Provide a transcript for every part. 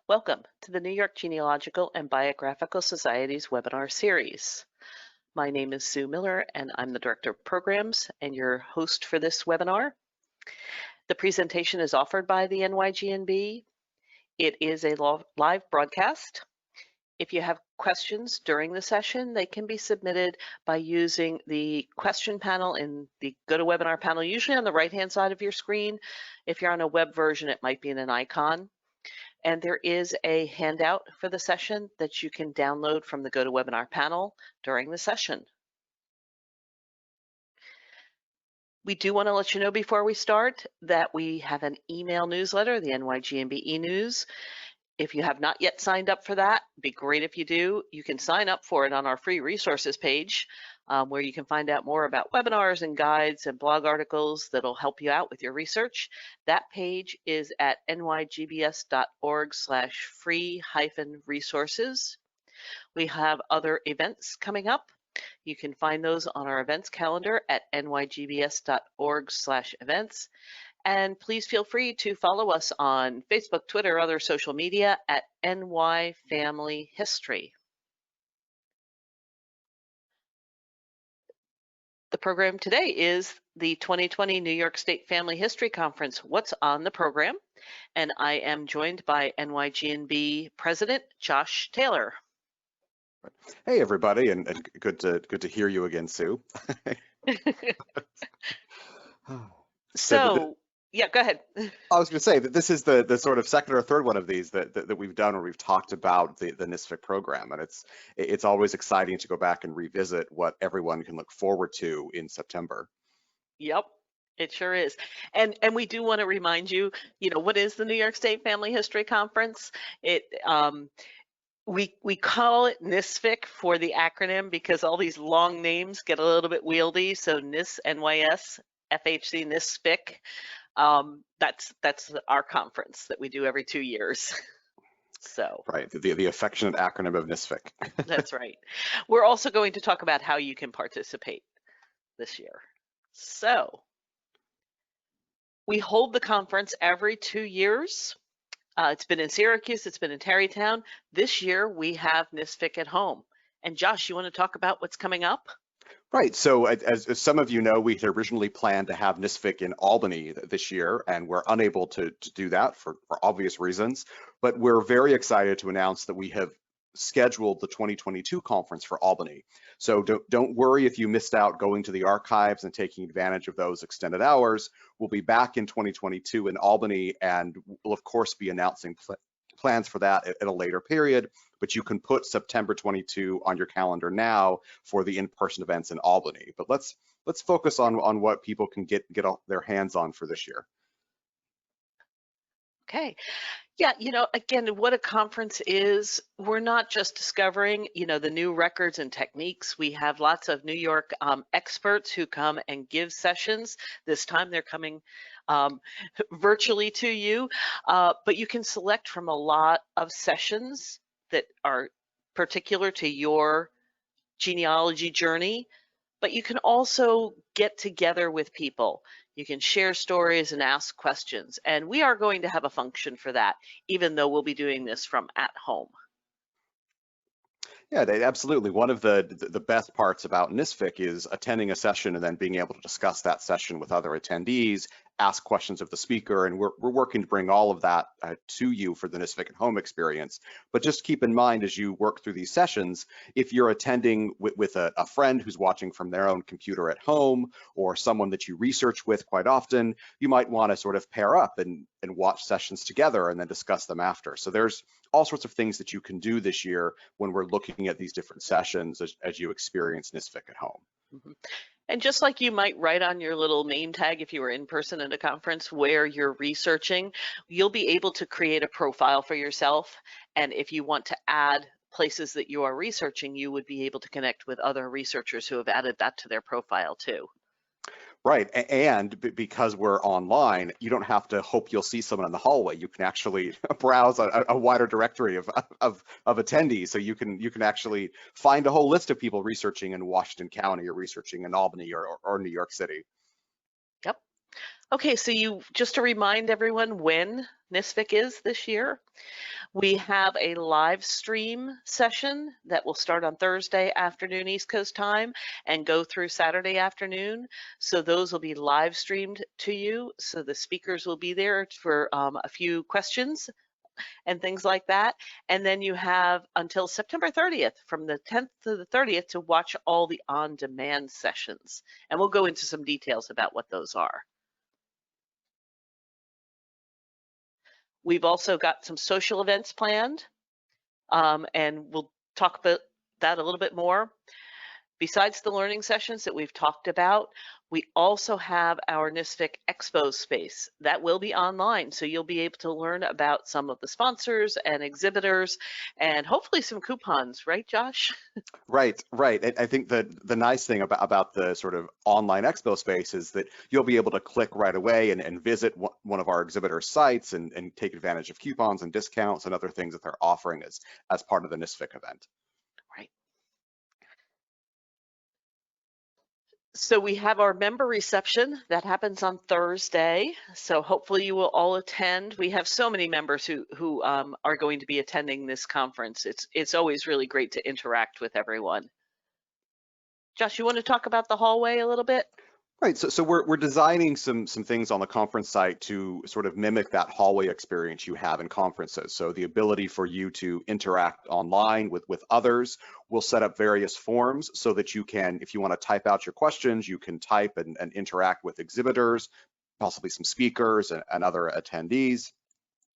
Welcome to the New York Genealogical and Biographical Society's webinar series. My name is Sue Miller, and I'm the Director of Programs and your host for this webinar. The presentation is offered by the NYGNB. It is a live broadcast. If you have questions during the session, they can be submitted by using the question panel in the GoToWebinar panel, usually on the right-hand side of your screen. If you're on a web version, it might be in an icon. And there is a handout for the session that you can download from the GoToWebinar panel during the session. We do want to let you know before we start that we have an email newsletter, the NYGNB e-News. If you have not yet signed up for that, it'd be great if you do. You can sign up for it on our free resources page, where you can find out more about webinars and guides and blog articles that'll help you out with your research. That page is at nygbs.org/free-resources. We have other events coming up. You can find those on our events calendar at nygbs.org/events. And please feel free to follow us on Facebook, Twitter, other social media at NY Family History. The program today is the 2020 New York State Family History Conference, What's on the Program? And I am joined by NYGNB President Josh Taylor. Hey everybody, and good to hear you again, Sue. Yeah, go ahead. I was going to say that this is the sort of second or third one of these that we've done where we've talked about the NSFIC program, and it's always exciting to go back and revisit what everyone can look forward to in September. Yep, it sure is. And we do want to remind you, what is the New York State Family History Conference? We call it NSFIC for the acronym because all these long names get a little bit wieldy. So NYS, NYS, FHC, NSFIC. That's our conference that we do every 2 years. So right, the affectionate acronym of NSFIC. That's right. We're also going to talk about how you can participate this year. So we hold the conference every 2 years. It's been in Syracuse, it's been in Tarrytown. This year we have NSFIC at home. And Josh, you want to talk about what's coming up? Right, so as some of you know, we had originally planned to have NSFIC in Albany this year, and we're unable to do that for obvious reasons, but we're very excited to announce that we have scheduled the 2022 conference for Albany. So don't worry if you missed out going to the archives and taking advantage of those extended hours. We'll be back in 2022 in Albany, and we'll of course be announcing plans for that at a later period, but you can put September 22 on your calendar now for the in-person events in Albany. But let's focus on what people can get their hands on for this year. Okay. Yeah, again, what a conference is, we're not just discovering, the new records and techniques. We have lots of New York experts who come and give sessions. This time they're coming virtually to you, but you can select from a lot of sessions that are particular to your genealogy journey, but you can also get together with people. You can share stories and ask questions, and we are going to have a function for that, even though we'll be doing this from at home. Yeah, absolutely. One of the best parts about NSFIC is attending a session and then being able to discuss that session with other attendees, ask questions of the speaker, and we're working to bring all of that to you for the NSFIC at home experience. But just keep in mind as you work through these sessions, if you're attending with a friend who's watching from their own computer at home, or someone that you research with quite often, you might want to sort of pair up and watch sessions together and then discuss them after. So there's all sorts of things that you can do this year when we're looking at these different sessions as you experience NSFIC at home. Mm-hmm. And just like you might write on your little name tag if you were in person at a conference where you're researching, you'll be able to create a profile for yourself. And if you want to add places that you are researching, you would be able to connect with other researchers who have added that to their profile too. Right, and because we're online, you don't have to hope you'll see someone in the hallway. You can actually browse a wider directory of attendees, so you can actually find a whole list of people researching in Washington County or researching in Albany or New York City. Yep. Okay, so just to remind everyone when NISFIC is this year, we have a live stream session that will start on Thursday afternoon East Coast time and go through Saturday afternoon. So those will be live streamed to you. So the speakers will be there for a few questions and things like that. And then you have until September 30th, from the 10th to the 30th, to watch all the on-demand sessions. And we'll go into some details about what those are. We've also got some social events planned, and we'll talk about that a little bit more. Besides the learning sessions that we've talked about, we also have our NISFIC Expo space that will be online. So you'll be able to learn about some of the sponsors and exhibitors and hopefully some coupons, right, Josh? Right, right. I think that the nice thing about the sort of online expo space is that you'll be able to click right away and visit one of our exhibitor sites and take advantage of coupons and discounts and other things that they're offering as part of the NISFIC event. Right. So we have our member reception that happens on Thursday. So hopefully you will all attend. We have so many members who are going to be attending this conference. It's always really great to interact with everyone. Josh, you want to talk about the hallway a little bit? Right, so we're designing some things on the conference site to sort of mimic that hallway experience you have in conferences. So the ability for you to interact online with others. We'll set up various forms so that you can, if you want to type out your questions, you can type and interact with exhibitors, possibly some speakers and other attendees.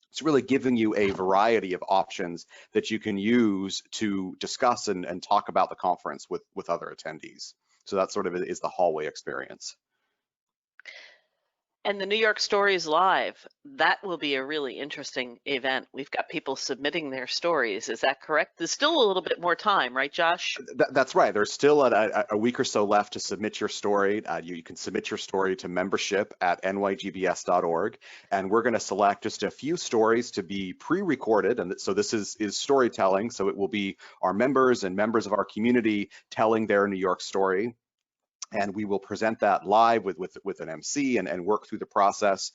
It's really giving you a variety of options that you can use to discuss and talk about the conference with other attendees. So that sort of is the hallway experience. And the New York Stories Live, that will be a really interesting event. We've got people submitting their stories. Is that correct? There's still a little bit more time, right, Josh? That's right. There's still a week or so left to submit your story. You can submit your story to membership at nygbs.org, and we're going to select just a few stories to be pre-recorded. And so this is storytelling. So it will be our members and members of our community telling their New York story. And we will present that live with an MC and work through the process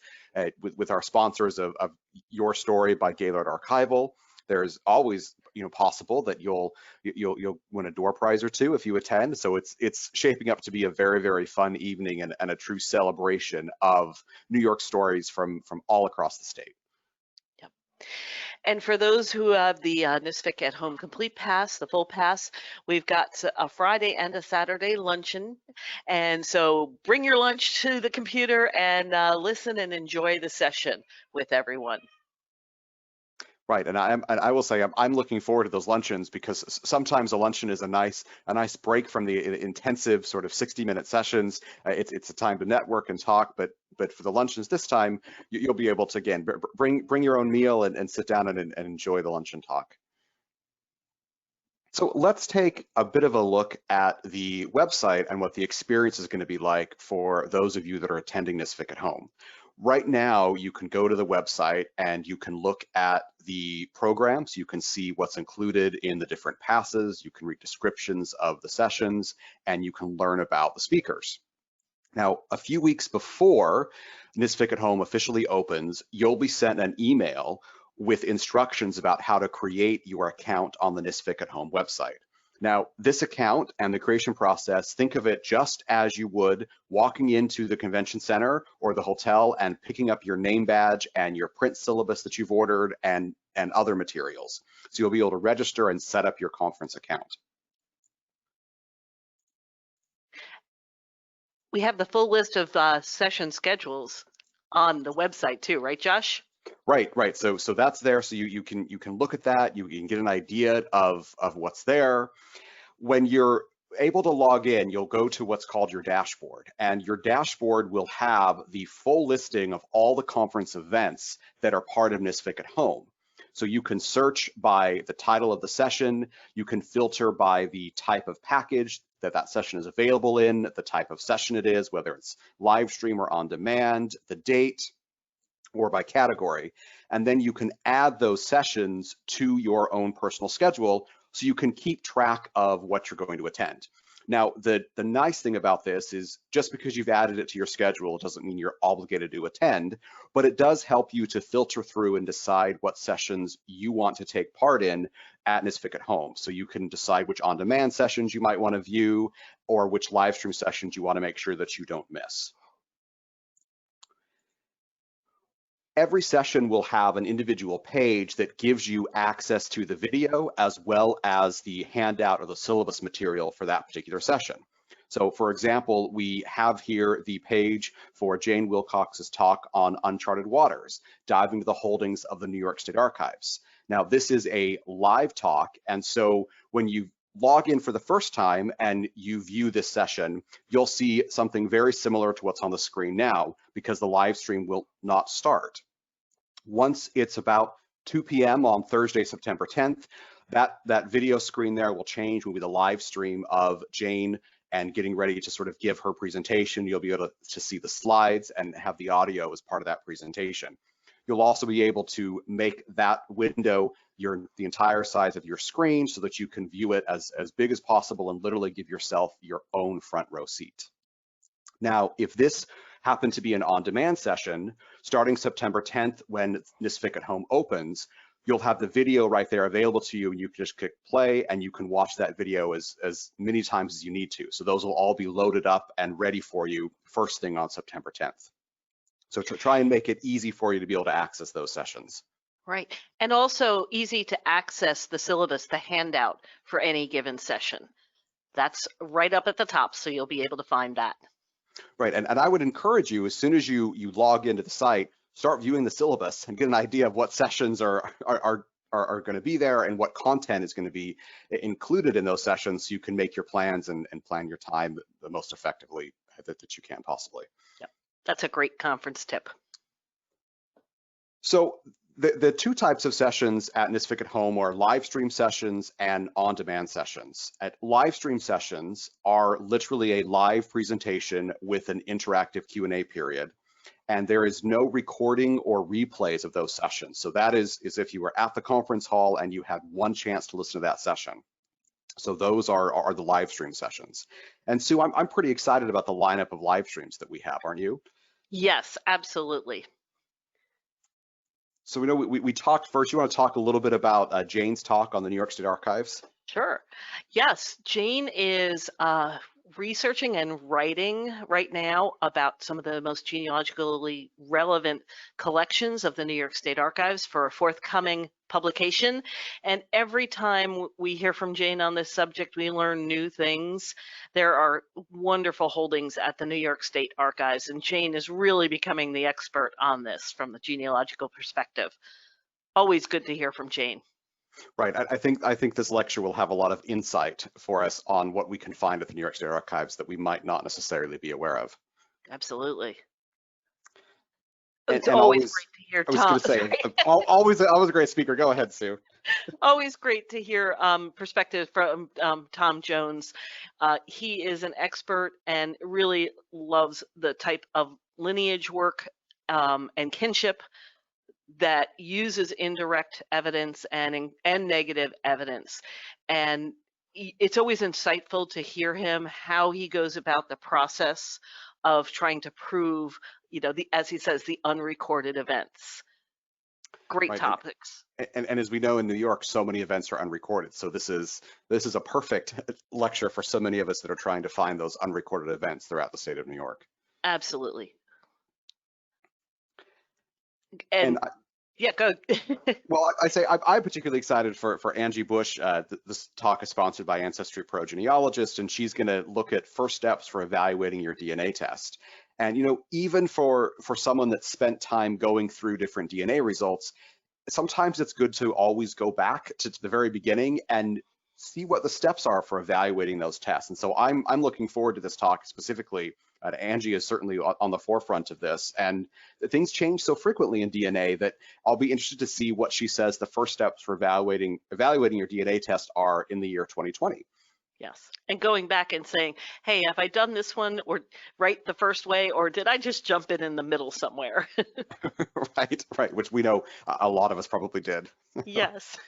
with our sponsors of Your Story by Gaylord Archival. There's always, possible that you'll win a door prize or two if you attend. So it's shaping up to be a very, very fun evening and a true celebration of New York stories from all across the state. Yep. And for those who have the NISFIC at Home Complete Pass, the full pass, we've got a Friday and a Saturday luncheon. And so bring your lunch to the computer and listen and enjoy the session with everyone. Right, and I will say I'm looking forward to those luncheons because sometimes a luncheon is a nice break from the intensive sort of 60-minute sessions. It's a time to network and talk, but for the luncheons this time, you'll be able to again bring your own meal and sit down and enjoy the lunch and talk. So let's take a bit of a look at the website and what the experience is going to be like for those of you that are attending NISFIC at home. Right now, you can go to the website and you can look at the programs. You can see what's included in the different passes. You can read descriptions of the sessions, and you can learn about the speakers. Now, a few weeks before NISFIC at Home officially opens, you'll be sent an email with instructions about how to create your account on the NISFIC at Home website. Now, this account and the creation process, think of it just as you would walking into the convention center or the hotel and picking up your name badge and your print syllabus that you've ordered and other materials. So you'll be able to register and set up your conference account. We have the full list of session schedules on the website too, right, Josh? Right. So that's there. So you can look at that. You can get an idea of what's there. When you're able to log in, you'll go to what's called your dashboard, and your dashboard will have the full listing of all the conference events that are part of NISFIC at Home. So you can search by the title of the session. You can filter by the type of package that session is available in, the type of session it is, whether it's live stream or on demand, the date, or by category. And then you can add those sessions to your own personal schedule so you can keep track of what you're going to attend. Now, the nice thing about this is just because you've added it to your schedule doesn't mean you're obligated to attend, but it does help you to filter through and decide what sessions you want to take part in at NSFIC at home. So you can decide which on-demand sessions you might want to view or which live stream sessions you want to make sure that you don't miss. Every session will have an individual page that gives you access to the video as well as the handout or the syllabus material for that particular session. So for example, we have here the page for Jane Wilcox's talk on uncharted waters, diving into the holdings of the New York State Archives. Now, this is a live talk, and so when you log in for the first time and you view this session, you'll see something very similar to what's on the screen now because the live stream will not start. Once it's about 2 p.m. on Thursday, September 10th, that video screen there will change, will be the live stream of Jane and getting ready to sort of give her presentation. You'll be able to see the slides and have the audio as part of that presentation. You'll also be able to make that window the entire size of your screen so that you can view it as big as possible and literally give yourself your own front row seat. Now, if this happened to be an on-demand session, starting September 10th when NSFIC at Home opens, you'll have the video right there available to you, and you can just click play and you can watch that video as many times as you need to. So those will all be loaded up and ready for you first thing on September 10th. So try and make it easy for you to be able to access those sessions. Right, and also easy to access the syllabus, the handout for any given session. That's right up at the top, so you'll be able to find that. Right, and I would encourage you, as soon as you log into the site, start viewing the syllabus and get an idea of what sessions are going to be there and what content is going to be included in those sessions so you can make your plans and plan your time the most effectively that you can possibly. Yep, that's a great conference tip. So the two types of sessions at NSFIC at Home are live stream sessions and on-demand sessions. Live stream sessions are literally a live presentation with an interactive Q&A period, and there is no recording or replays of those sessions. So that is if you were at the conference hall and you had one chance to listen to that session. So those are the live stream sessions. And Sue, I'm pretty excited about the lineup of live streams that we have, aren't you? Yes, absolutely. So we know we talked first. You want to talk a little bit about Jane's talk on the New York State Archives? Sure. Yes, Jane is researching and writing right now about some of the most genealogically relevant collections of the New York State Archives for a forthcoming publication. And every time we hear from Jane on this subject, we learn new things. There are wonderful holdings at the New York State Archives, and Jane is really becoming the expert on this from the genealogical perspective. Always good to hear from Jane. Right. I think this lecture will have a lot of insight for us on what we can find at the New York State Archives that we might not necessarily be aware of. Absolutely. And It's always great to hear Tom. I was going to say, always a great speaker. Go ahead, Sue. Always great to hear perspective from Tom Jones. He is an expert and really loves the type of lineage work and kinship that uses indirect evidence and negative evidence. And it's always insightful to hear him, how he goes about the process of trying to prove, as he says, the unrecorded events. Great topics. And as we know in New York, so many events are unrecorded. So this is a perfect lecture for so many of us that are trying to find those unrecorded events throughout the state of New York. Absolutely. And yeah, go. Well, I say I'm particularly excited for Angie Bush. This talk is sponsored by Ancestry Pro Genealogist, and she's going to look at first steps for evaluating your DNA test. And even for someone that spent time going through different DNA results, sometimes it's good to always go back to the very beginning and see what the steps are for evaluating those tests. And so I'm looking forward to this talk specifically. Angie is certainly on the forefront of this, and things change so frequently in DNA that I'll be interested to see what she says the first steps for evaluating your DNA test are in the year 2020. Yes, and going back and saying, hey, have I done this one or right the first way, or did I just jump in the middle somewhere? Right, which we know a lot of us probably did. Yes.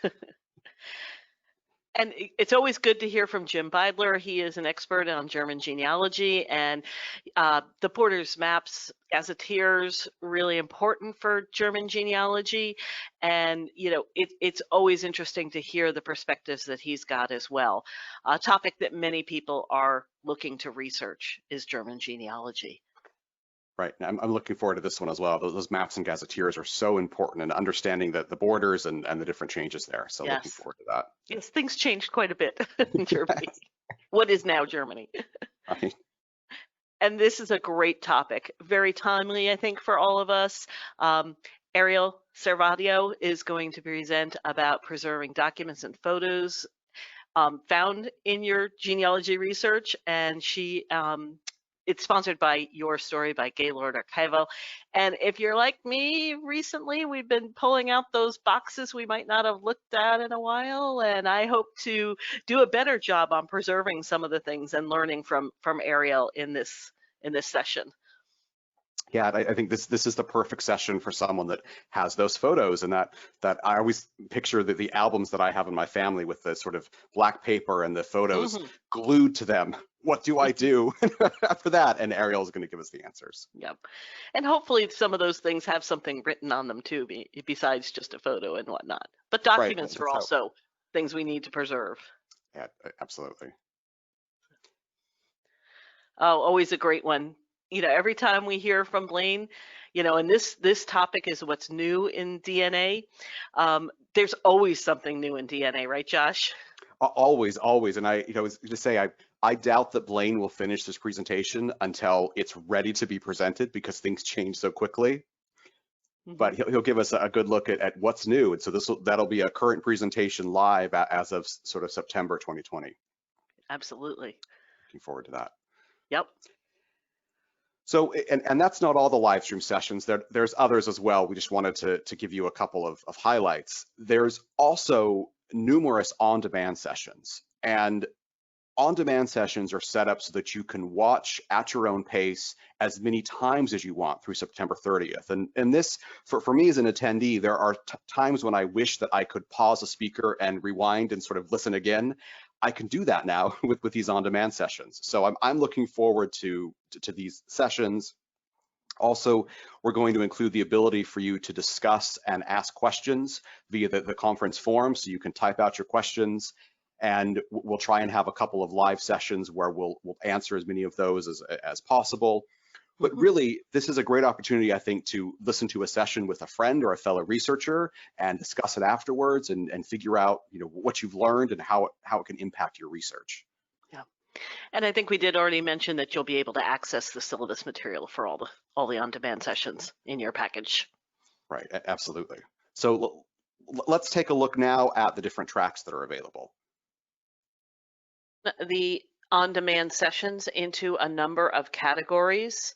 And it's always good to hear from Jim Beidler. He is an expert on German genealogy, and the Porter's Maps Gazetteers, really important for German genealogy. And, you know, it's always interesting to hear the perspectives that he's got as well. A topic that many people are looking to research is German genealogy. Right. I'm looking forward to this one as well. Those maps and gazetteers are so important in understanding the borders and the different changes there. So looking Yes. forward to that. Yes, things changed quite a bit in Germany. What is now Germany? Right. And this is a great topic, very timely, I think, for all of us. Ariel Servadio is going to present about preserving documents and photos found in your genealogy research, and it's sponsored by Your Story by Gaylord Archival. And if you're like me, recently we've been pulling out those boxes we might not have looked at in a while, and I hope to do a better job on preserving some of the things and learning from Ariel in this session. Yeah, I think this is the perfect session for someone that has those photos, and that I always picture the albums that I have in my family with the sort of black paper and the photos glued to them. What do I do for that? And Ariel is going to give us the answers. Yep. And hopefully some of those things have something written on them too, besides just a photo and whatnot. But documents are also things we need to preserve. Yeah, absolutely. Oh, always a great one. You know, every time we hear from Blaine, you know, and this topic is what's new in DNA. There's always something new in DNA, right, Josh? Always. And I was to say, I doubt that Blaine will finish this presentation until it's ready to be presented, because things change so quickly. But he'll give us a good look at what's new. And so that'll be a current presentation live as of sort of September 2020. Absolutely. Looking forward to that. Yep. So, and that's not all the live stream sessions. There's others as well. We just wanted to give you a couple of highlights. There's also numerous on-demand sessions, and on-demand sessions are set up so that you can watch at your own pace as many times as you want through September 30th. And this, for me as an attendee, there are times when I wish that I could pause a speaker and rewind and sort of listen again. I can do that now with these on-demand sessions. So I'm looking forward to these sessions. Also, we're going to include the ability for you to discuss and ask questions via the conference forum, so you can type out your questions, and we'll try and have a couple of live sessions where we'll answer as many of those as possible. But really, this is a great opportunity, I think, to listen to a session with a friend or a fellow researcher and discuss it afterwards and figure out, you know, what you've learned and how it can impact your research. Yeah. And I think we did already mention that you'll be able to access the syllabus material for all the on-demand sessions in your package. Right, absolutely. So let's take a look now at the different tracks that are available. The on-demand sessions into a number of categories,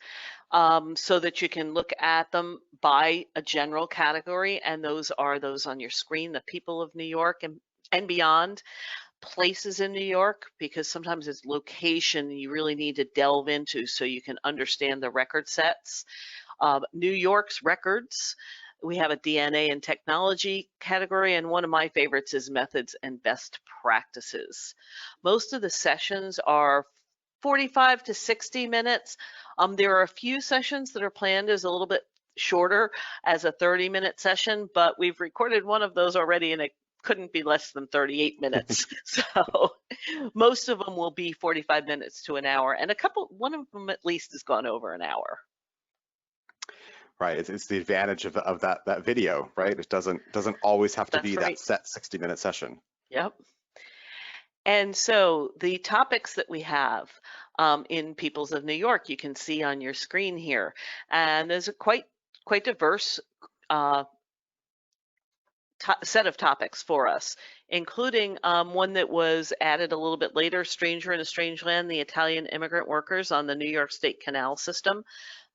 so that you can look at them by a general category, and those are those on your screen: the people of New York and beyond, places in New York, because sometimes it's location you really need to delve into so you can understand the record sets. New York's records. We have a DNA and technology category, and one of my favorites is methods and best practices. Most of the sessions are 45 to 60 minutes. There are a few sessions that are planned as a little bit shorter, as a 30-minute session, but we've recorded one of those already, and it couldn't be less than 38 minutes. So most of them will be 45 minutes to an hour, and one of them at least has gone over an hour. Right, it's the advantage of that video, right? It doesn't always have to be that set 60-minute session. Yep. And so the topics that we have in Peoples of New York, you can see on your screen here, and there's a quite diverse set of topics for us, including one that was added a little bit later: Stranger in a Strange Land, the Italian immigrant workers on the New York State Canal System.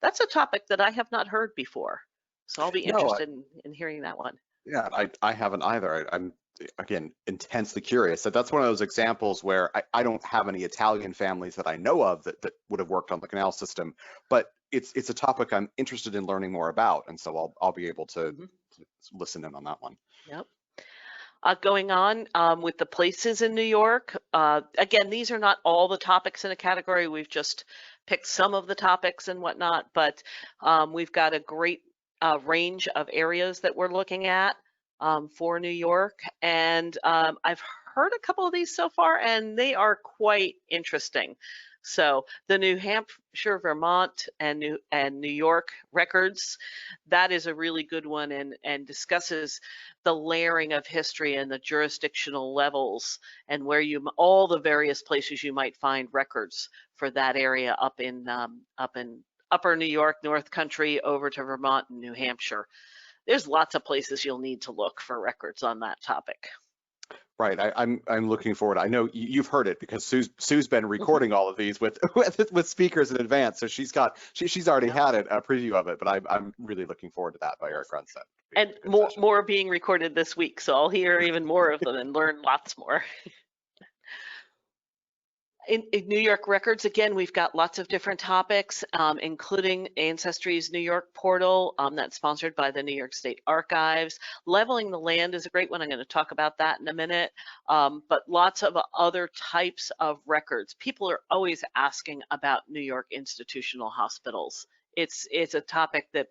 That's a topic that I have not heard before, so I'll be interested in hearing that one. Yeah, I haven't either. I'm, again, intensely curious. So that's one of those examples where I don't have any Italian families that I know of that would have worked on the canal system, but it's a topic I'm interested in learning more about, and so I'll be able to listen in on that one. Yep. going on with the places in New York. Again, these are not all the topics in a category. We've just picked some of the topics and whatnot, but we've got a great range of areas that we're looking at for New York. And I've heard a couple of these so far, and they are quite interesting. So the New Hampshire, Vermont, and New York records, that is a really good one, and discusses the layering of history and the jurisdictional levels, and where all the various places you might find records for that area up in Upper New York, North Country, over to Vermont and New Hampshire. There's lots of places you'll need to look for records on that topic. Right, I'm looking forward. I know you've heard it because Sue's been recording all of these with speakers in advance, so she's already had a preview of it. But I'm really looking forward to that by Eric Runstead. And more being recorded this week, so I'll hear even more of them and learn lots more. In New York records, again, we've got lots of different topics, including Ancestry's New York portal that's sponsored by the New York State Archives. Leveling the Land is a great one. I'm going to talk about that in a minute. But lots of other types of records. People are always asking about New York institutional hospitals. It's a topic that,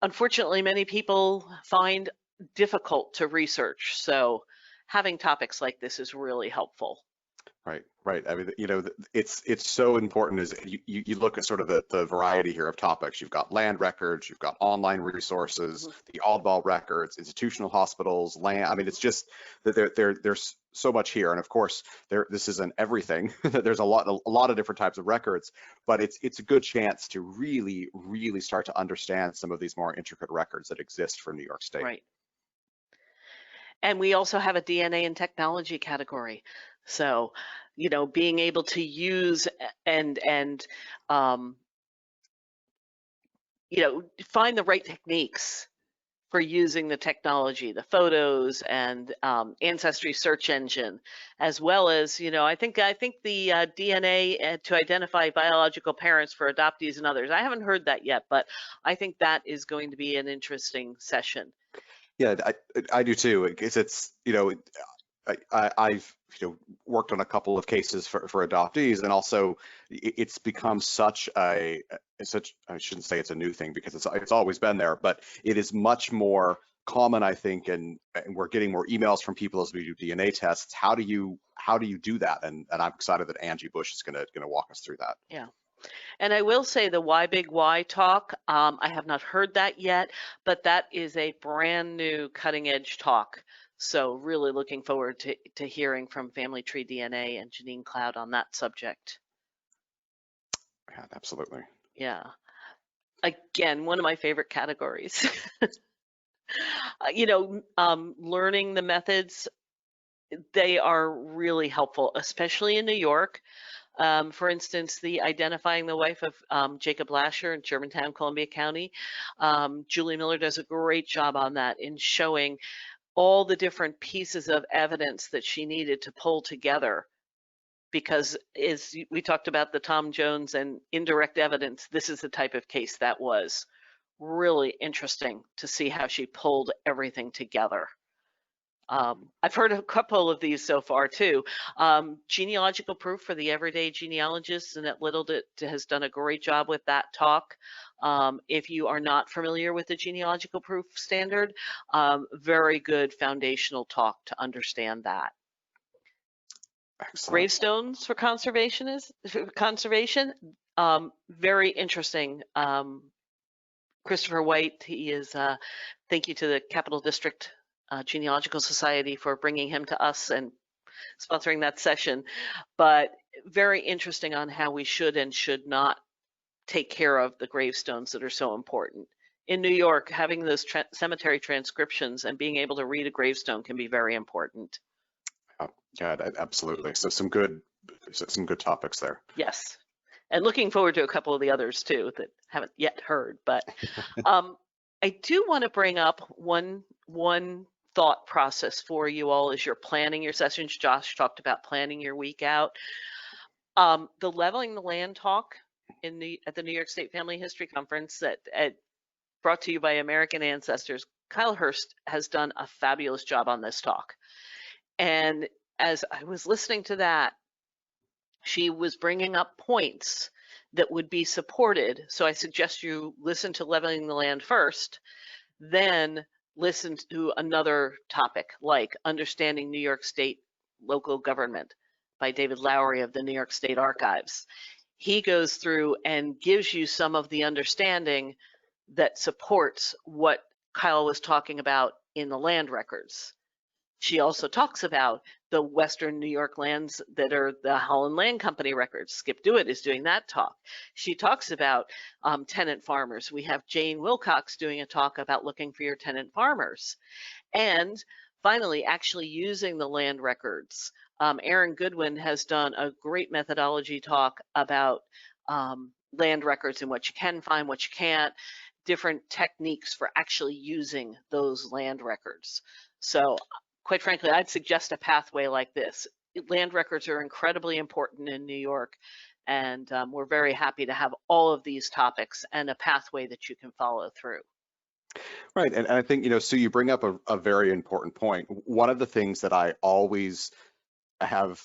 unfortunately, many people find difficult to research. So having topics like this is really helpful. Right. I mean, it's so important as you look at sort of the variety here of topics. You've got land records, you've got online resources, the oddball records, institutional hospitals, land. I mean, it's just that there's so much here. And of course, this isn't everything. There's a lot of different types of records, but it's a good chance to really, really start to understand some of these more intricate records that exist for New York State. Right. And we also have a DNA and technology category. So, being able to use and find the right techniques for using the technology, the photos and Ancestry search engine, as well as, I think the DNA to identify biological parents for adoptees and others. I haven't heard that yet, but I think that is going to be an interesting session. Yeah, I do too. It's I've worked on a couple of cases for adoptees, and also it's become I shouldn't say it's a new thing because it's always been there, but it is much more common, I think, and we're getting more emails from people as we do DNA tests. How do you do that? And I'm excited that Angie Bush is gonna walk us through that. Yeah. And I will say the Why Big Why talk, I have not heard that yet, but that is a brand new cutting edge talk. So really looking forward to hearing from Family Tree DNA and Janine Cloud on that subject. Yeah, absolutely. Yeah. Again, one of my favorite categories. Learning the methods, they are really helpful, especially in New York. For instance, the identifying the wife of Jacob Lasher in Germantown, Columbia County. Julie Miller does a great job on that in showing all the different pieces of evidence that she needed to pull together. Because as we talked about the Tom Jones and indirect evidence, this is the type of case that was really interesting to see how she pulled everything together. I've heard a couple of these so far too. Genealogical proof for the everyday genealogist, and that Little has done a great job with that talk. If you are not familiar with the genealogical proof standard, very good foundational talk to understand that. Excellent. Gravestones for conservation very interesting. Christopher White, he is, thank you to the Capital District Genealogical Society for bringing him to us and sponsoring that session, but very interesting on how we should and should not take care of the gravestones that are so important. In New York, having those cemetery transcriptions and being able to read a gravestone can be very important. Oh, yeah, absolutely. So some good topics there. Yes, and looking forward to a couple of the others too that haven't yet heard. But I do want to bring up one thought process for you all as you're planning your sessions. Josh talked about planning your week out. The Leveling the Land talk at the New York State Family History Conference that brought to you by American Ancestors Kyle Hurst has done a fabulous job on this talk. And as I was listening to that, she was bringing up points that would be supported. So I suggest you listen to Leveling the Land first, then listen to another topic like Understanding New York State Local Government by David Lowery of the New York State Archives. He goes through and gives you some of the understanding that supports what Kyle was talking about in the land records. She also talks about the Western New York lands that are the Holland Land Company records. Skip Dewitt is doing that talk. She talks about tenant farmers. We have Jane Wilcox doing a talk about looking for your tenant farmers. And finally, actually using the land records. Aaron Goodwin has done a great methodology talk about land records and what you can find, what you can't, different techniques for actually using those land records. So quite frankly, I'd suggest a pathway like this. Land records are incredibly important in New York, and we're very happy to have all of these topics and a pathway that you can follow through. Right, and I think, Sue, you bring up a very important point. One of the things that I always have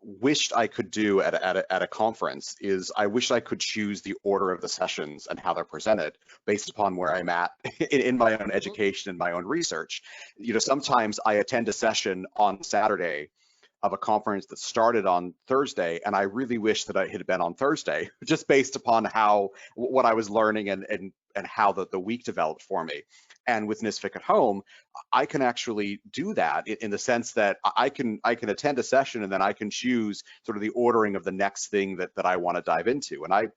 wished I could do at a conference is I wish I could choose the order of the sessions and how they're presented based upon where I'm at in my own education and my own research. Sometimes I attend a session on Saturday of a conference that started on Thursday, and I really wish that I had been on Thursday, just based upon what I was learning and how the week developed for me. And with NISFIC at Home, I can actually do that in the sense that I can attend a session and then I can choose sort of the ordering of the next thing that I want to dive into. And I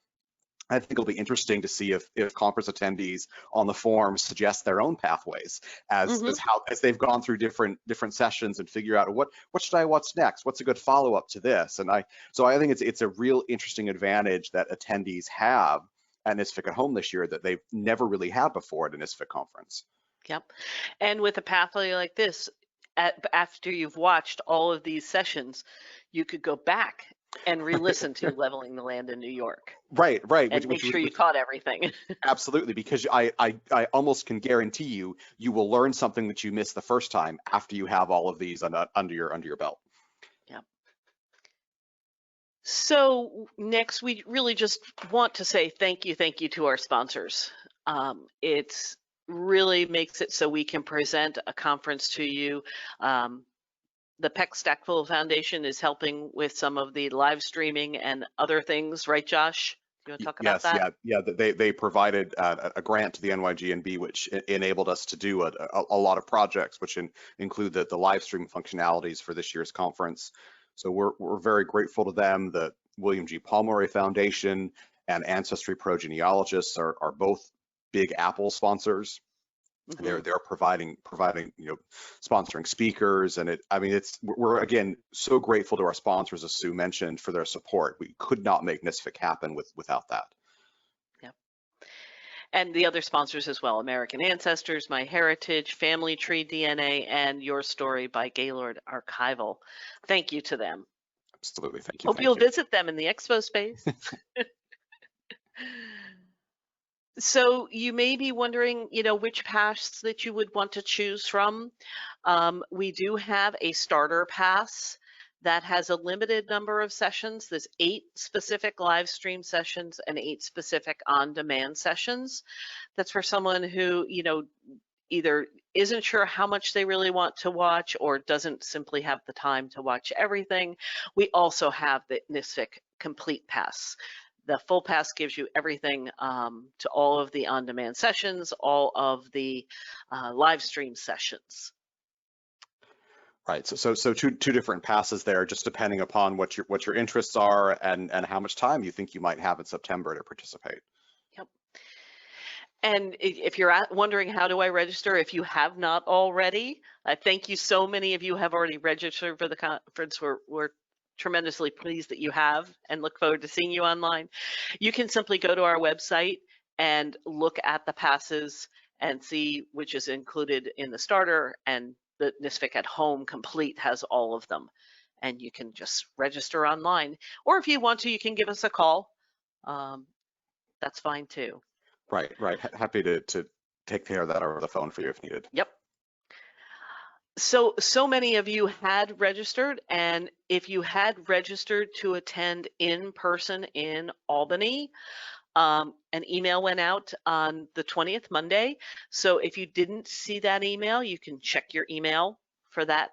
think it'll be interesting to see if conference attendees on the forum suggest their own pathways as they've gone through different sessions and figure out what should I watch next? What's a good follow-up to this? And so I think it's a real interesting advantage that attendees have at NISFIC at Home this year that they've never really had before at a NISFIC conference. Yep. And with a pathway like this, after you've watched all of these sessions, you could go back and re-listen to Leveling the Land in New York. Right. And make sure you caught everything. Absolutely, because I almost can guarantee you will learn something that you missed the first time after you have all of these under your belt. Yeah. So next, we really just want to say thank you to our sponsors. It's really makes it so we can present a conference to you. The Peck Stackpole Foundation is helping with some of the live streaming and other things, right, Josh? You want to talk about that? Yeah. They provided a grant to the NYGNB, which enabled us to do a lot of projects, which include the live stream functionalities for this year's conference. So we're very grateful to them. The William G. Pomeroy Foundation and Ancestry Pro Genealogists are both Big Apple sponsors. They're providing sponsoring speakers, and we're again so grateful to our sponsors, as Sue mentioned, for their support. We could not make NISFIC happen without that. Yeah, and the other sponsors as well: American Ancestors, My Heritage, Family Tree DNA, and Your Story by Gaylord Archival. Thank you to them. Absolutely, thank you. Hope you'll visit them in the expo space. So you may be wondering, which pass that you would want to choose from. We do have a starter pass that has a limited number of sessions. There's 8 specific live stream sessions and 8 specific on-demand sessions. That's for someone who, either isn't sure how much they really want to watch or doesn't simply have the time to watch everything. We also have the NISFIC Complete Pass. The full pass gives you everything to all of the on-demand sessions, all of the live stream sessions. Right. So two different passes there, just depending upon what your interests are and how much time you think you might have in September to participate. Yep. And if you're wondering how do I register, if you have not already, thank you. So many of you have already registered for the conference. We're tremendously pleased that you have and look forward to seeing you online. You can simply go to our website and look at the passes and see which is included in the starter, and the NISFIC at Home Complete has all of them. And you can just register online. Or if you want to, you can give us a call. That's fine too. Right. Happy to take care of that over the phone for you if needed. Yep. So many of you had registered, and if you had registered to attend in person in Albany, an email went out on the 20th, Monday. So if you didn't see that email, you can check your email for that.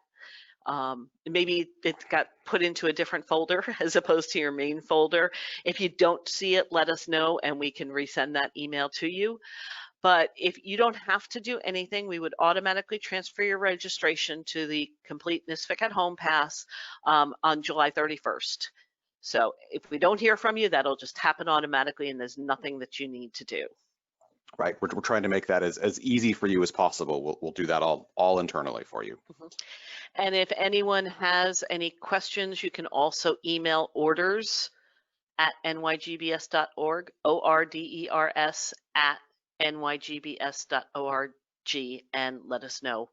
Maybe it got put into a different folder as opposed to your main folder. If you don't see it, let us know and we can resend that email to you. But if you don't have to do anything, we would automatically transfer your registration to the complete NSFIC at Home Pass on July 31st. So if we don't hear from you, that'll just happen automatically and there's nothing that you need to do. Right, we're trying to make that as easy for you as possible. We'll do that all internally for you. Mm-hmm. And if anyone has any questions, you can also email orders@nygbs.org, orders @nygbs.org, and let us know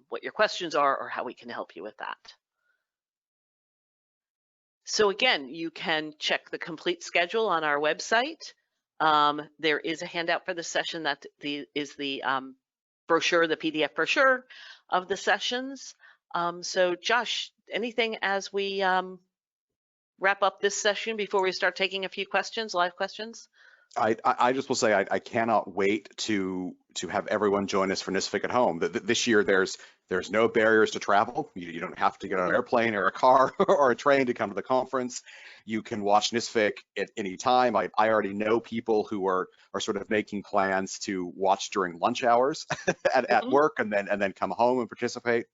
what your questions are or how we can help you with that. So again, you can check the complete schedule on our website. There is a handout for the session that is the brochure, the PDF brochure of the sessions. So Josh, anything as we wrap up this session before we start taking a few questions, live questions? I just will say I cannot wait to have everyone join us for NSFIC at Home. This year there's no barriers to travel. You don't have to get on an airplane or a car or a train to come to the conference. You can watch NSFIC at any time. I already know people who are sort of making plans to watch during lunch hours at work and then come home and participate.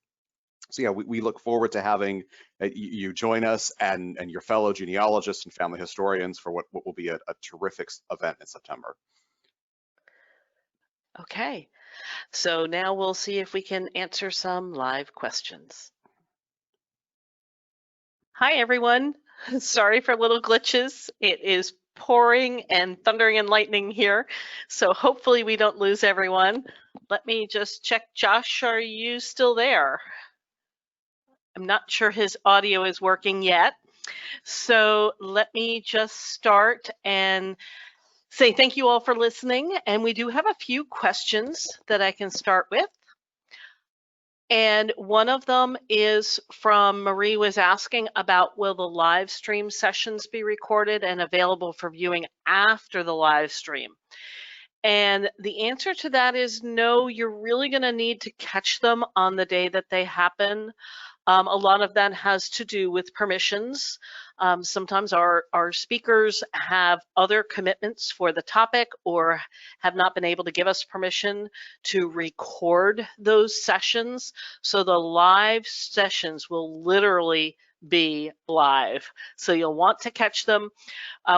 So yeah, we look forward to having you join us and your fellow genealogists and family historians for what will be a terrific event in September. Okay, so now we'll see if we can answer some live questions. Hi everyone, sorry for little glitches. It is pouring and thundering and lightning here, so hopefully we don't lose everyone. Let me just check. Josh, are you still there? I'm not sure his audio is working yet. So let me just start and say thank you all for listening. And we do have a few questions that I can start with. And one of them is from Marie was asking about, will the live stream sessions be recorded and available for viewing after the live stream? And the answer to that is no, you're really going to need to catch them on the day that they happen. A lot of that has to do with permissions. Sometimes our speakers have other commitments for the topic or have not been able to give us permission to record those sessions. So the live sessions will literally be live. So you'll want to catch them.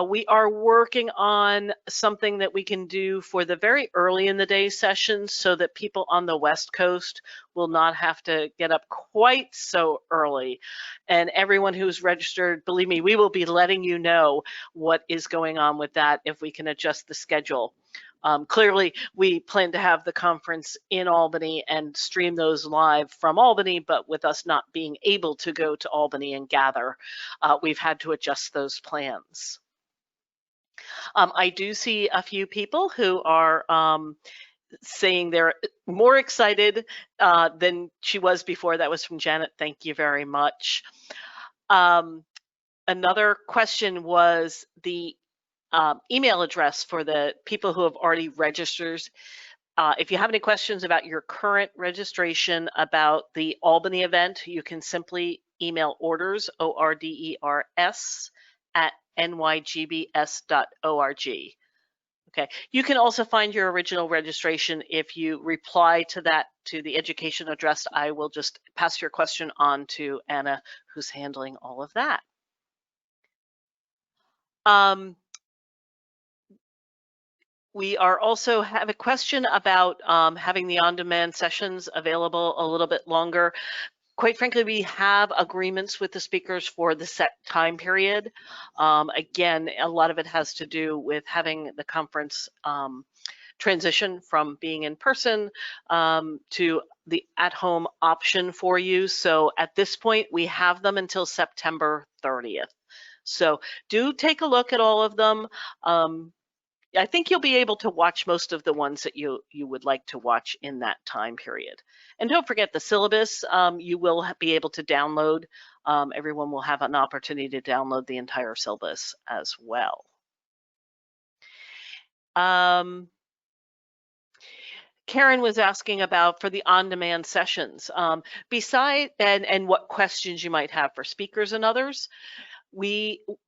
We are working on something that we can do for the very early in the day sessions so that people on the West Coast will not have to get up quite so early. And everyone who's registered, believe me, we will be letting you know what is going on with that if we can adjust the schedule. Clearly, we plan to have the conference in Albany and stream those live from Albany, but with us not being able to go to Albany and gather, we've had to adjust those plans. I do see a few people who are saying they're more excited than she was before. That was from Janet. Thank you very much. Another question was the email address for the people who have already registered. If you have any questions about your current registration about the Albany event, you can simply email orders, ORDERS, @nygbs.org. Okay, you can also find your original registration if you reply to that, to the education address. I will just pass your question on to Anna, who's handling all of that. We are also have a question about having the on-demand sessions available a little bit longer. Quite frankly, we have agreements with the speakers for the set time period. Again, a lot of it has to do with having the conference transition from being in person to the at-home option for you. So at this point, we have them until September 30th. So do take a look at all of them. I think you'll be able to watch most of the ones that you would like to watch in that time period. And don't forget the syllabus, you will be able to download. Everyone will have an opportunity to download the entire syllabus as well. Karen was asking about for the on-demand sessions, and what questions you might have for speakers and others.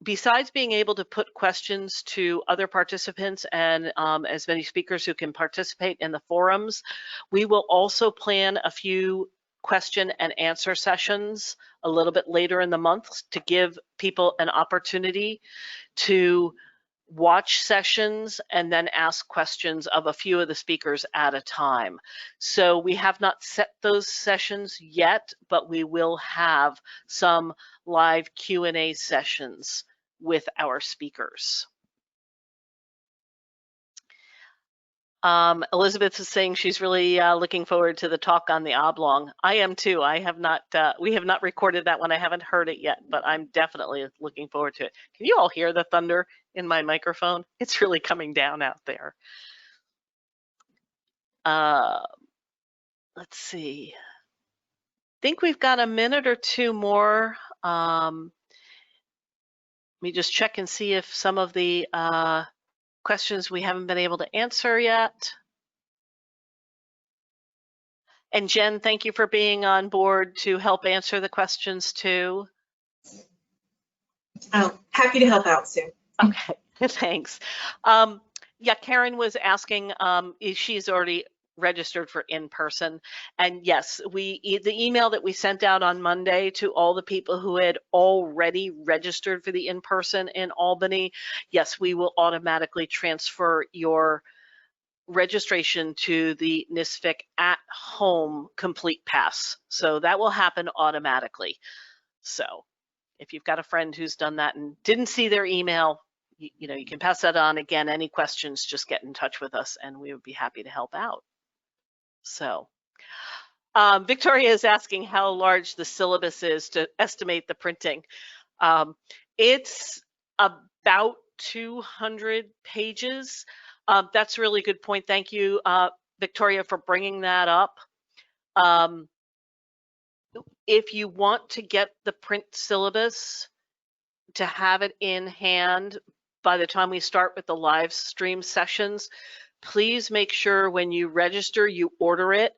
Besides being able to put questions to other participants and as many speakers who can participate in the forums, we will also plan a few question and answer sessions a little bit later in the month to give people an opportunity to watch sessions and then ask questions of a few of the speakers at a time. So we have not set those sessions yet, but we will have some live Q&A sessions with our speakers. Elizabeth is saying she's really looking forward to the talk on the oblong. I am too. I have not. We have not recorded that one. I haven't heard it yet, but I'm definitely looking forward to it. Can you all hear the thunder in my microphone? It's really coming down out there. Let's see. I think we've got a minute or two more. Let me just check and see if some of the questions we haven't been able to answer yet. And Jen, thank you for being on board to help answer the questions too. Oh, happy to help out, Sue. Okay, thanks. Yeah, Karen was asking if she's already registered for in-person. And yes, the email that we sent out on Monday to all the people who had already registered for the in-person in Albany, yes, we will automatically transfer your registration to the NSFIC at home complete pass. So that will happen automatically. So if you've got a friend who's done that and didn't see their email, you know, you can pass that on. Again, any questions, just get in touch with us and we would be happy to help out. So Victoria is asking how large the syllabus is to estimate the printing. It's about 200 pages. That's a really good point. Thank you, Victoria, for bringing that up. If you want to get the print syllabus to have it in hand by the time we start with the live stream sessions, please make sure when you register, you order it,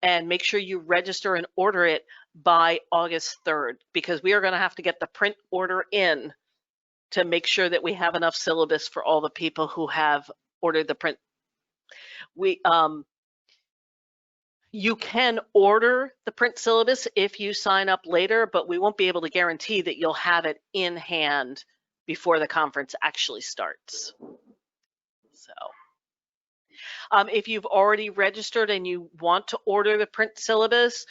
and make sure you register and order it by August 3rd, because we are going to have to get the print order in to make sure that we have enough syllabus for all the people who have ordered the print. You can order the print syllabus if you sign up later, but we won't be able to guarantee that you'll have it in hand before the conference actually starts. So if you've already registered and you want to order the print syllabus,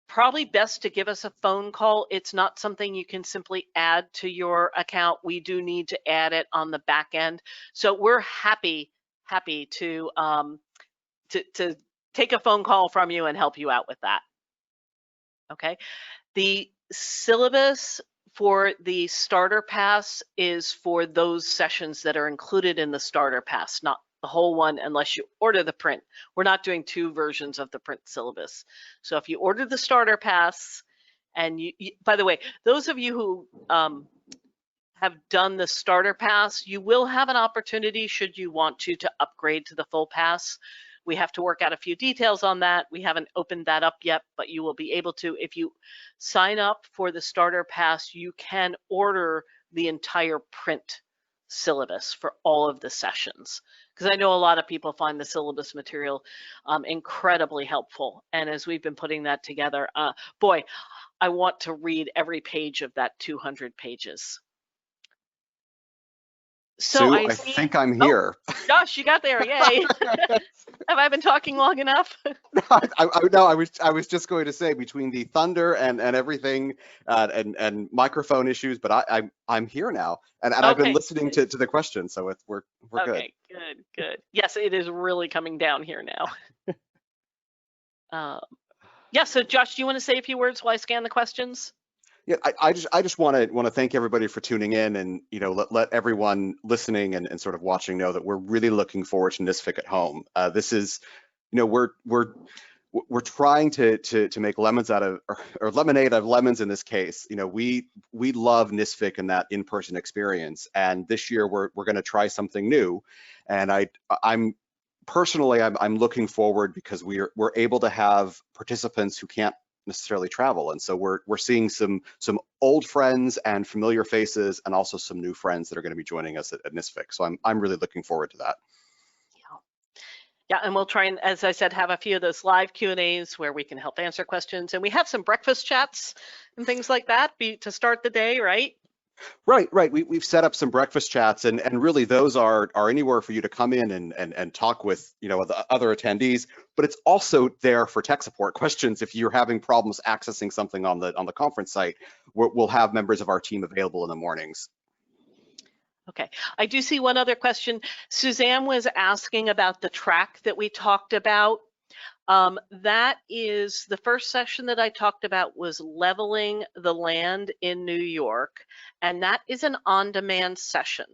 probably best to give us a phone call. It's not something you can simply add to your account. We do need to add it on the back end. So we're happy to take a phone call from you and help you out with that. Okay. The syllabus for the starter pass is for those sessions that are included in the starter pass, not the whole one unless you order the print. We're not doing two versions of the print syllabus. So if you order the starter pass, and by the way, those of you who have done the starter pass, you will have an opportunity, should you want to upgrade to the full pass. We have to work out a few details on that. We haven't opened that up yet, but you will be able to. If you sign up for the starter pass, you can order the entire print syllabus for all of the sessions, because I know a lot of people find the syllabus material incredibly helpful. And as we've been putting that together, boy, I want to read every page of that 200 pages. So Sue, I think I'm here. Oh, Josh, you got there, yay. Have I been talking long enough? No, I was just going to say, between the thunder and everything and microphone issues, but I'm here now, and okay, I've been listening to the questions, so we're good. Okay, good. Yes, it is really coming down here now. Yeah, so Josh, do you want to say a few words while I scan the questions? Yeah, I just want to thank everybody for tuning in, and let everyone listening and sort of watching know that we're really looking forward to NISFIC at home. This is, we're trying to make lemons out of, or lemonade out of lemons in this case. We love NISFIC and that in-person experience, and this year we're going to try something new, and I'm personally looking forward because we're able to have participants who can't necessarily travel, and so we're seeing some old friends and familiar faces, and also some new friends that are going to be joining us at NISFIC. So I'm really looking forward to that. Yeah, and we'll try and, as I said, have a few of those live Q&As where we can help answer questions, and we have some breakfast chats and things like that to start the day, right? Right. We've set up some breakfast chats, and really those are anywhere for you to come in and talk with the other attendees, but it's also there for tech support questions. If you're having problems accessing something on the conference site, we'll have members of our team available in the mornings. Okay, I do see one other question. Suzanne was asking about the track that we talked about. That is the first session that I talked about, was leveling the land in New York, and that is an on-demand session.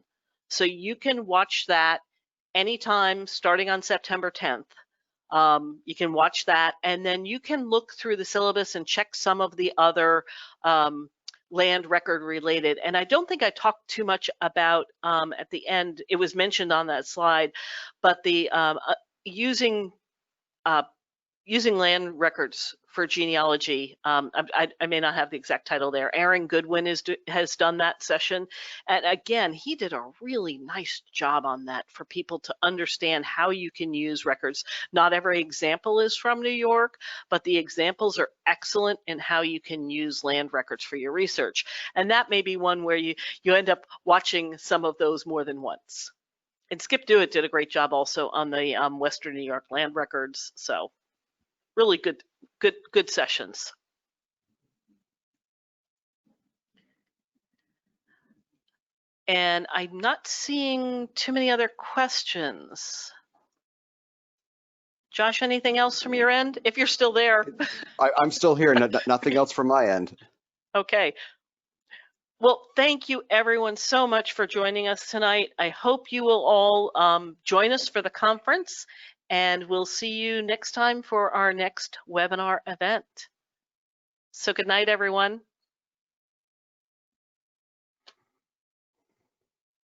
So you can watch that anytime starting on September 10th. You can watch that, and then you can look through the syllabus and check some of the other land record related. And I don't think I talked too much about at the end, it was mentioned on that slide, but the using land records for genealogy. I may not have the exact title there. Aaron Goodwin has done that session. And again, he did a really nice job on that for people to understand how you can use records. Not every example is from New York, but the examples are excellent in how you can use land records for your research. And that may be one where you end up watching some of those more than once. And Skip Dewitt did a great job also on the Western New York land records. So really good sessions. And I'm not seeing too many other questions. Josh, anything else from your end? If you're still there. I'm still here. Nothing else from my end. Okay. Well, thank you everyone so much for joining us tonight. I hope you will all join us for the conference, and we'll see you next time for our next webinar event. So good night, everyone.